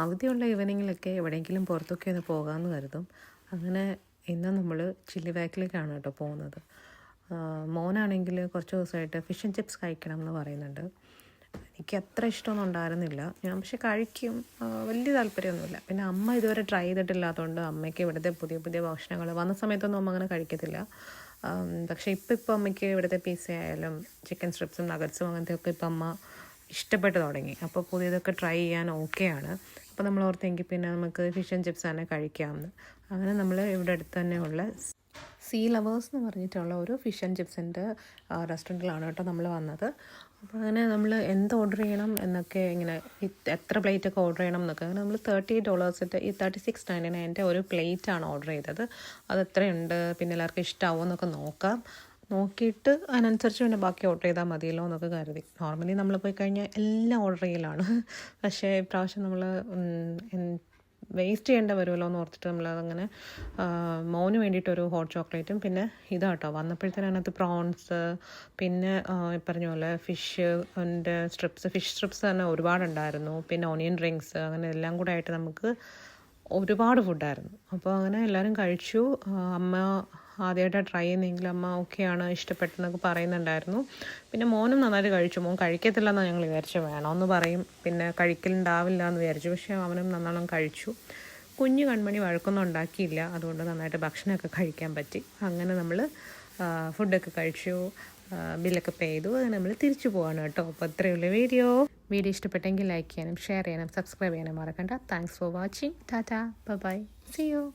അവധിയുള്ള ഈവനിങ്ങിലൊക്കെ എവിടെയെങ്കിലും പുറത്തൊക്കെ ഒന്ന് പോകാമെന്ന് കരുതും. അങ്ങനെ ഇന്ന് നമ്മൾ ചില്ലി വാക്കിലേക്കാണ് കേട്ടോ പോകുന്നത്. മോനാണെങ്കിൽ കുറച്ച് ദിവസമായിട്ട് ഫിഷ് ആൻഡ് ചിപ്സ് കഴിക്കണം എന്ന് പറയുന്നുണ്ട്. എനിക്ക് അത്ര ഇഷ്ടമൊന്നും ഉണ്ടായിരുന്നില്ല, ഞാൻ പക്ഷെ കഴിക്കും, വലിയ താല്പര്യമൊന്നുമില്ല. പിന്നെ അമ്മ ഇതുവരെ ട്രൈ ചെയ്തിട്ടില്ലാത്തതുകൊണ്ട് അമ്മയ്ക്ക് ഇവിടുത്തെ പുതിയ പുതിയ ഭക്ഷണങ്ങൾ വന്ന സമയത്തൊന്നും അമ്മ അങ്ങനെ കഴിക്കത്തില്ല. പക്ഷേ ഇപ്പോൾ അമ്മയ്ക്ക് ഇവിടുത്തെ പിസ്സ ആയാലും ചിക്കൻ സ്ട്രിപ്സും നഗറ്റ്സും അങ്ങനത്തെയൊക്കെ ഇപ്പം അമ്മ ഇഷ്ടപ്പെട്ട് തുടങ്ങി. അപ്പോൾ പുതിയതൊക്കെ ട്രൈ ചെയ്യാൻ ഓക്കെയാണ്. അപ്പോൾ നമ്മൾ ഓർത്തെങ്കിൽ പിന്നെ നമുക്ക് ഫിഷ് ആൻഡ് ചിപ്സ് തന്നെ കഴിക്കാമെന്ന്. അങ്ങനെ നമ്മൾ ഇവിടെ അടുത്ത് തന്നെയുള്ള സീ ലവേഴ്സ് എന്ന് പറഞ്ഞിട്ടുള്ള ഒരു ഫിഷ് ആൻഡ് ചിപ്സിൻ്റെ റെസ്റ്റോറൻറ്റിലാണ് കേട്ടോ നമ്മൾ വന്നത്. അപ്പോൾ അങ്ങനെ നമ്മൾ എന്ത് ഓർഡർ ചെയ്യണം എന്നൊക്കെ ഇങ്ങനെ എത്ര പ്ലേറ്റൊക്കെ ഓർഡർ ചെയ്യണം എന്നൊക്കെ അങ്ങനെ നമ്മൾ $30 ഈ $36.99 ഒരു പ്ലേറ്റാണ് ഓർഡർ ചെയ്തത്. അത് എത്രയുണ്ട്, പിന്നെ എല്ലാവർക്കും ഇഷ്ടമാവുമോ എന്നൊക്കെ നോക്കിയിട്ട് അതിനനുസരിച്ച് പിന്നെ ബാക്കി ഓർഡർ ചെയ്താൽ മതിയല്ലോ എന്നൊക്കെ കരുതി. നോർമലി നമ്മൾ പോയി കഴിഞ്ഞാൽ എല്ലാം ഓർഡർ ചെയ്യലാണ്. പക്ഷേ ഇപ്രാവശ്യം നമ്മൾ വേസ്റ്റ് ചെയ്യേണ്ട വരുമല്ലോ എന്ന് ഓർത്തിട്ട് നമ്മളതങ്ങനെ മോന് വേണ്ടിയിട്ടൊരു ഹോട്ട് ചോക്ലേറ്റും പിന്നെ ഇതാട്ടോ വന്നപ്പോഴത്തേനും അതിനകത്ത് പ്രോൺസ്, പിന്നെ പറഞ്ഞ പോലെ ഫിഷ് സ്ട്രിപ്സ് തന്നെ ഒരുപാടുണ്ടായിരുന്നു. പിന്നെ ഓണിയൻ റിങ്സ്, അങ്ങനെ എല്ലാം കൂടെ ആയിട്ട് നമുക്ക് ഒരുപാട് ഫുഡായിരുന്നു. അപ്പോൾ അങ്ങനെ എല്ലാവരും കഴിച്ചു. അമ്മ ആദ്യമായിട്ടാണ് ട്രൈ ചെയ്യുന്നതെങ്കിൽ അമ്മ ഓക്കെയാണ്, ഇഷ്ടപ്പെട്ടെന്നൊക്കെ പറയുന്നുണ്ടായിരുന്നു. പിന്നെ മോനും നന്നായിട്ട് കഴിച്ചു. മോൻ കഴിക്കത്തില്ലെന്നാണ് ഞങ്ങൾ വിചാരിച്ചു, വേണമെന്ന് പറയും പിന്നെ കഴിക്കലുണ്ടാവില്ല എന്ന് വിചാരിച്ചു. പക്ഷേ അവനും നല്ലോണം കഴിച്ചു. കുഞ്ഞു കൺമണി വഴക്കൊന്നും ഉണ്ടാക്കിയില്ല, അതുകൊണ്ട് നന്നായിട്ട് ഭക്ഷണമൊക്കെ കഴിക്കാൻ പറ്റി. അങ്ങനെ നമ്മൾ ഫുഡൊക്കെ കഴിച്ചു, ബില്ലൊക്കെ പേ ചെയ്തു. അങ്ങനെ നമ്മൾ തിരിച്ചു പോവാണ് കേട്ടോ. അപ്പോൾ അത്രയുള്ള വീഡിയോ ഇഷ്ടപ്പെട്ടെങ്കിൽ ലൈക്ക് ചെയ്യാനും ഷെയർ ചെയ്യാനും സബ്സ്ക്രൈബ് ചെയ്യാനും മറക്കണ്ട. Thanks for watching. Tata, bye, see U.